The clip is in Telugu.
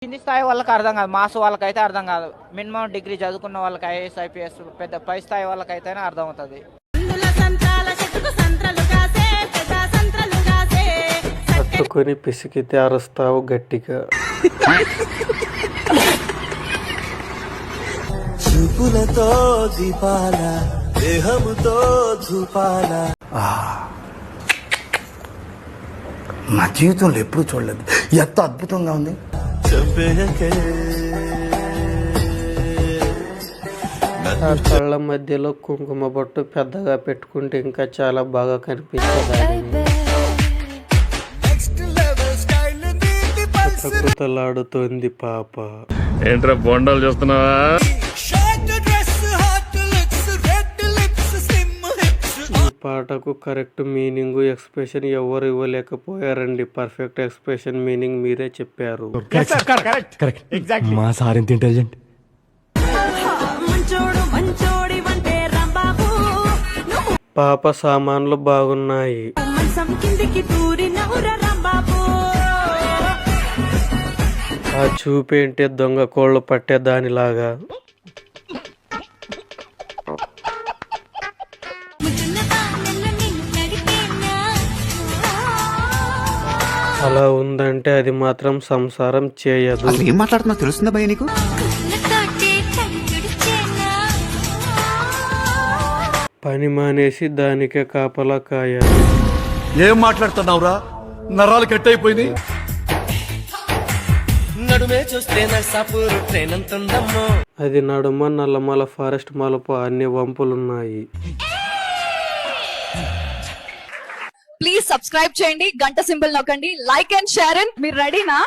కింది స్థాయి వాళ్ళకి అర్థం కాదు, మాస్ వాళ్ళకైతే అర్థం కాదు. మినిమం డిగ్రీ చదువుకున్న వాళ్ళకి ఐఏఎస్ ఐపీఎస్ పెద్ద పై స్థాయి వాళ్ళకైతేనే అర్థం అవుతుంది. పట్టుకొని పిసికితే అరుస్తావు గట్టిగా. చూపులతో దీపాల దేహముతో ధూపాల. నా జీవితంలో ఎప్పుడు చూడలేదు, ఎంత అద్భుతంగా ఉంది. చంపేయకే ఆ కళ్ళ మధ్యలో కుంకుమ బొట్టు పెద్దగా పెట్టుకుంటే ఇంకా చాలా బాగా కనిపించేదాన్ని. కుతలాడుతోంది పాప. ఏంట్రా బొండాలు చూస్తున్నావా? ఈ పాటకు కరెక్ట్ మీనింగ్ ఎక్స్ప్రెషన్ ఎవరు ఇవ్వలేకపోయారండి. పర్ఫెక్ట్ ఎక్స్ప్రెషన్ మీనింగ్ మీరే చెప్పారు. మా సార్ ఎంత ఇంటెలిజెంట్. పాప సామాన్లు బాగున్నాయి. ఆ చూపేంటే దొంగ కోళ్ళు పట్టే దానిలాగా. అలా ఉందంటే అది మాత్రం సంసారం చేయదు. ఏం మాట్లాడుతున్నా తెలుస్తుందా భయ్య నీకు? పని మానేసి దానికే కాపలా కాయాలి. ఏం మాట్లాడుతున్నావురా, నరాలు కట్ అయిపోయింది. నడుమే చూస్తే నర్సాపూర్ ట్రైన్ అంతుందమ్మో. అది నడుమ నల్లమల ఫారెస్ట్ మలుపు అన్ని వంపులున్నాయి. ప్లీజ్ సబ్స్క్రైబ్ చేయండి, గంట సింబల్ నొక్కండి, లైక్ అండ్ షేర్. మీరు రెడీనా?